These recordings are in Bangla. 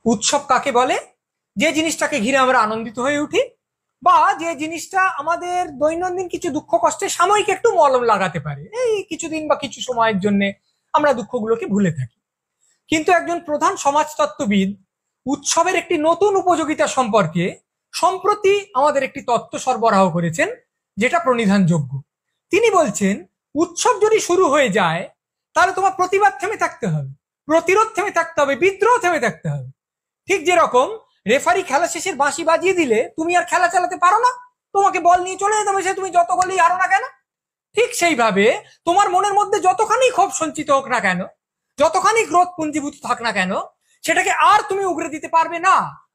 উৎসব কাকে বলে? যে জিনিসটাকে ঘিরে আমরা আনন্দিত হয়ে উঠি, বা যে জিনিসটা আমাদের দৈনন্দিন কিছু দুঃখ কষ্টে সাময়িক একটু মলম লাগাতে পারে, এই কিছুদিন বা কিছু সময়ের জন্য আমরা দুঃখগুলোকে ভুলে থাকি। কিন্তু একজন প্রধান সমাজতত্ত্ববিদ উৎসবের একটি নতুন উপযোগিতা সম্পর্কে সম্প্রতি আমাদের একটি তত্ত্ব সরবরাহ করেছেন, যেটা প্রণিধানযোগ্য। তিনি বলছেন, উৎসব যদি শুরু হয়ে যায় তাহলে তোমার প্রতিবাদ থেমে থাকতে হবে, প্রতিরোধ থেমে থাকতে হবে, বিদ্রোহ থেমে থাকতে হবে। ঠিক যেরকম রেফারি খেলা শেষের বাঁশি বাজিয়ে দিলে তুমি আর খেলা চালাতে পারো না, তোমাকে বল নিয়ে চলে যেতে হবে, সে তুমি যত বলেই হারো না কেন। ঠিক সেইভাবে তোমার মনের মধ্যে যতখানি ক্ষোভ সঞ্চিত হোক না কেন, যতখানি ক্রোধ পুঞ্জীভূত থাক না কেন, সেটাকে আর তুমি উগরে দিতে পারবে না,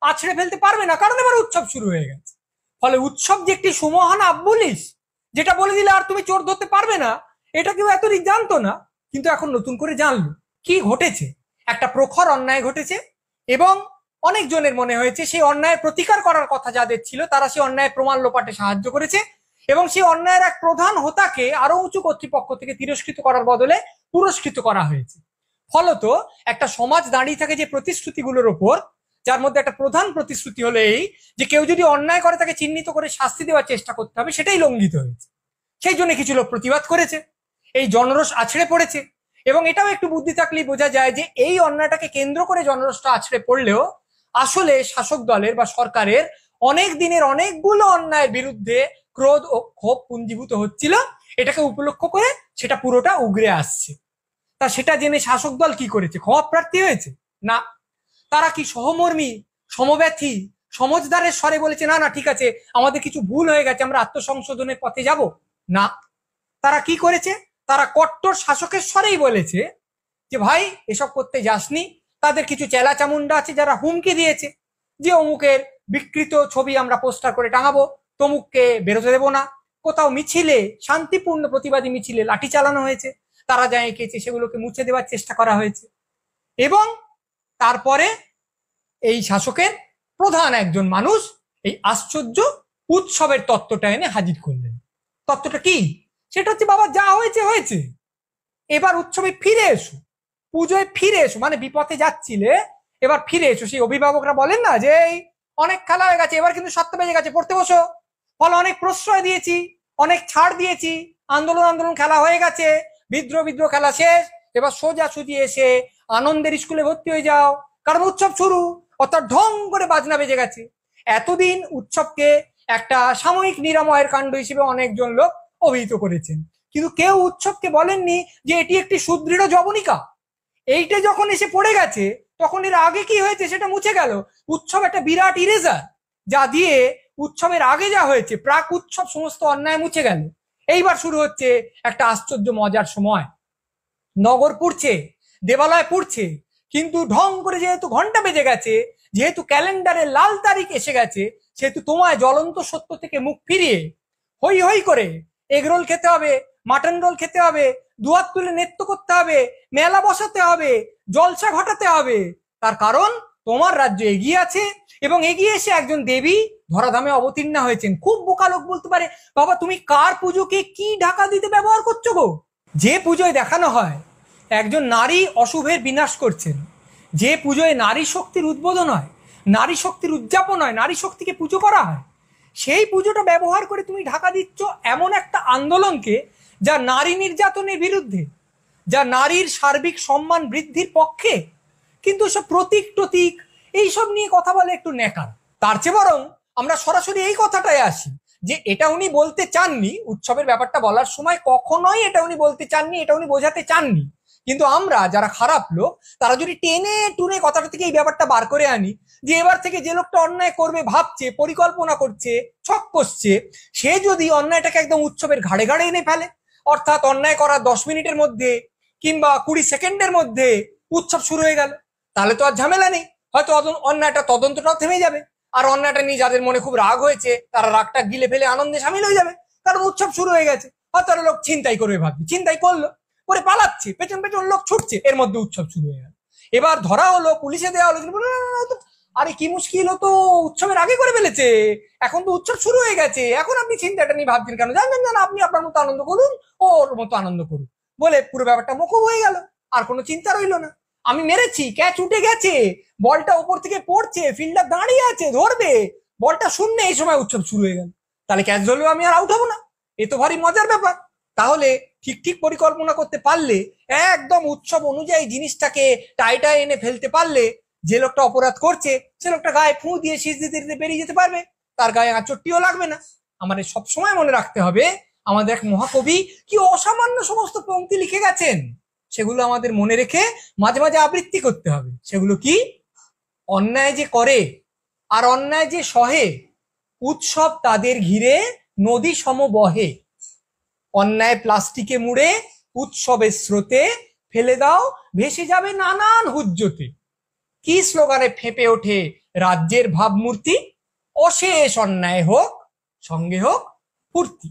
আছড়ে ফেলতে পারবে না, কারণ এবার উৎসব শুরু হয়ে গেছে। ফলে উৎসব যে একটি সুমহান আব্বুলিশ, যেটা বলে দিলে আর তুমি চোর ধরতে পারবে না, এটা কেউ এতদিন জানতো না, কিন্তু এখন নতুন করে জানলো। কি ঘটেছে? একটা প্রখর অন্যায় ঘটেছে, এবং অনেকজনের মনে হয়েছে সেই অন্যায়ের প্রতিকার করার কথা যাদের ছিল তারা সেই অন্যায় প্রমাণ লোপাটে সাহায্য করেছে, এবং সেই অন্যায়ের এক প্রধান হোতাকে আরো উঁচু কর্তৃপক্ষ থেকে তিরস্কৃত করার বদলে পুরস্কৃত করা হয়েছে। ফলত একটা সমাজ দাঁড়িয়ে থাকে যে প্রতিশ্রুতিগুলোর ওপর, যার মধ্যে একটা প্রধান প্রতিশ্রুতি হলো এই যে কেউ যদি অন্যায় করে তাকে চিহ্নিত করে শাস্তি দেওয়ার চেষ্টা করতে হবে, সেটাই লঙ্ঘিত হয়েছে। সেই জন্য কিছু লোক প্রতিবাদ করেছে, এই জনরোষ আছড়ে পড়েছে। এবং এটাও একটু বুদ্ধি থাকলেই বোঝা যায় যে এই অন্যায়টাকে কেন্দ্র করে জনরোষটা আছড়ে পড়লেও আসলে শাসক দলের বা সরকারের অনেক দিনের অনেকগুলো অন্যায়ের বিরুদ্ধে ক্রোধ ও ক্ষোভ পুঞ্জীভূত হচ্ছিল, এটাকে উপলক্ষ করে সেটা পুরোটা উগরে আসছে। তা সেটা জেনে শাসক দল কি করেছে? ক্ষমা প্রার্থী হয়েছে? না, তারা কি সহমর্মী, সমব্যথী, সমজদারের স্বরে বলেছে না না ঠিক আছে, আমাদের কিছু ভুল হয়ে গেছে, আমরা আত্মসংশোধনের পথে যাব? না, তারা কি করেছে? তারা কট্টর শাসকের স্বরেই বলেছে যে ভাই এসব করতে যাসনি। তাদের কিছু চেলা চামুন্ডা আছে যারা হুমকি দিয়েছে যে অমুকের বিকৃত ছবি আমরা পোস্টার করে টাঙাবো, তমুককে বেরোতে দেবো না। কোথাও মিছিলে, শান্তিপূর্ণ প্রতিবাদী মিছিলে লাঠি চালানো হয়েছে, তারা যা এঁকেছে সেগুলোকে মুছে দেওয়ার চেষ্টা করা হয়েছে। এবং তারপরে এই শাসকের প্রধান একজন মানুষ এই আশ্চর্য উৎসবের তত্ত্বটা এনে হাজির করলেন। তত্ত্বটা কি? সেটা হচ্ছে, বাবা যা হয়েছে হয়েছে, এবার উৎসবে ফিরে এসো, পুজোয় ফিরে এসো, মানে বিপথে যাচ্ছিলে এবার ফিরে এসো। সেই অভিভাবকরা বলেন না যে এই অনেক খেলা হয়ে গেছে, এবার কিন্তু 7টা বেজে গেছে, পড়তে বসো। ফলে অনেক প্রশ্রয় দিয়েছি, অনেক ছাড় দিয়েছি, আন্দোলন আন্দোলন খেলা হয়ে গেছে, বিদ্রোহ বিদ্রোহ খেলা শেষ, এবার সোজা সুজি এসে আনন্দের স্কুলে ভর্তি হয়ে যাও, কারণ উৎসব শুরু। অর্থাৎ ঢং করে বাজনা বেজে গেছে। এতদিন উৎসবকে একটা সাময়িক নিরাময়ের কাণ্ড হিসেবে অনেকজন লোক অভিহিত করেছেন, কিন্তু কেউ উৎসবকে বলেননি যে এটি একটি সুদৃঢ় জবনিকা। এইটা যখন এসে পড়ে গেছে তখন এর আগে কি হয়েছে সেটা মুছে গেল। উৎসব একটা বিরাট ইরেজার, যা দিয়ে উৎসবের আগে যা হয়েছে প্রাক উৎসব সমস্ত অন্যায় মুছে গেল। এইবার শুরু হচ্ছে একটা আশ্চর্য মজার সময়। নগর পুড়ছে, দেবালয় পুড়ছে, কিন্তু ঢং করে যেহেতু ঘন্টা বেজে গেছে, যেহেতু ক্যালেন্ডারে লাল তারিখ এসে গেছে, সেহেতু তোমায় জ্বলন্ত সত্য থেকে মুখ ফিরিয়ে হই হই করে এগরোল খেতে হবে, মাটন রোল খেতে হবে, দুয়ার তুলে নৃত্য করতে হবে, মেলা বসাতে হবে, জলসা ঘটাতে হবে। তার কারণ তোমার রাজ্য এগিয়ে আছে, এবং এগিয়ে এসে একজন দেবী ধরাধামে অবতীর্ণা হয়েছেন। খুব বোকা লোক বলতে পারে, বাবা তুমি কার পুজোকে কি ঢাকা দিতে ব্যবহার করছো গো? যে পুজোয় দেখানো হয় একজন নারী অশুভের বিনাশ করছেন, যে পুজোয় নারী শক্তির উদ্বোধন হয়, নারী শক্তির উদযাপন হয়, নারী শক্তিকে পুজো করা হয়, সেই পুজোটা ব্যবহার করে তুমি ঢাকা দিচ্ছ এমন একটা আন্দোলনকে যা নারী নির্যাতনের বিরুদ্ধে, যা নারীর সার্বিক সম্মান বৃদ্ধির পক্ষে। কিন্তু সব প্রতীক টতীক এইসব নিয়ে কথা বলে একটু নেকার। তার চেয়ে বরং আমরা সরাসরি এই কথাটাই আসি যে এটা উনি বলতে চাননি, উৎসবের ব্যাপারটা বলার সময় কখনোই এটা উনি বলতে চাননি, এটা উনি বোঝাতে চাননি। কিন্তু আমরা যারা খারাপ লোক তারা যদি টেনে টুনে কথাটা থেকে এই ব্যাপারটা বার করে আনি যে এবার থেকে যে লোকটা অন্যায় করবে ভাবছে, পরিকল্পনা করছে, ছক কষছে, সে যদি অন্যায়টাকে একদম উৎসবের ঘাড়ে ঘাড়ে এনে ফেলে, অর্থাৎ অন্যায় করার 10 মিনিটের মধ্যে কিংবা 20 সেকেন্ডের মধ্যে উৎসব শুরু হয়ে গেল, তাহলে তো আর ঝামেলা নেই। হয়তো অন্যায়টা তদন্তটাও থেমে যাবে, আর অন্যায়টা নিয়ে যাদের মনে খুব রাগ হয়েছে তারা রাগটা গিলে ফেলে আনন্দে সামিল হয়ে যাবে, কারণ উৎসব শুরু হয়ে গেছে। হয়তো লোক ছিনতাই করবে ভাবছে, ছিনতাই করলো, করে পালাচ্ছে, পেছন পেছন লোক ছুটছে, এর মধ্যে উৎসব শুরু হয়ে গেল। এবার ধরা হলো, পুলিশে দেওয়া হলো, আরে কি মুশকিল, তো উৎসবের আগে করে ফেলেছে, এখন তো উৎসব শুরু হয়ে গেছে, এখন আপনি চিন্তাটা নিয়ে ভাবছেন কেন? জানেন না, আপনি আপনার মতো আনন্দ করুন, ওর মতো আনন্দ করুন, বলে পুরো ব্যাপারটা মকুব হয়ে গেল, আর কোনো চিন্তা রইল না। আমি মেরেছি, ক্যাচ উঠে গেছে, বলটা ওপর থেকে পড়ছে, ফিল্ডার দাঁড়িয়ে আছে ধরবে, বলটা শূন্যে, এই সময় উৎসব শুরু হয়ে গেল, তাহলে ক্যাচ ধরলেও আমি আর আউট হবো না। এ তো ভারী মজার ব্যাপার। তাহলে ঠিক ঠিক পরিকল্পনা করতে পারলে, একদম উৎসব অনুযায়ী জিনিসটাকে টাইটায় এনে ফেলতে পারলে, যে লোকটা অপরাধ করছে সে লোকটা গায়ে ফু দিয়ে শীষ দিতে দিতে বেরিয়ে যেতে পারবে, তার গায়ে আঁচড়টিও লাগবে না। আমাদের সবসময় মনে রাখতে হবে, আমাদের এক মহাকবি কি অসামান্য সমস্ত পংক্তি লিখে গেছেন, সেগুলো আমাদের মনে রেখে মাঝে মাঝে আবৃত্তি করতে হবে। সেগুলো কি? অন্যায় যে করে আর অন্যায় যে সহে, উৎসব তাদের ঘিরে নদী সম বহে। অন্যায় প্লাস্টিকে মুড়ে উৎসবের স্রোতে ফেলে দাও, ভেসে যাবে নানান হুজ্জতে। কি স্লোগানে ফেঁপে ওঠে রাজ্যের ভাবমূর্তি, অশেষ অন্যায় হোক, সঙ্গে হোক ফুর্তি।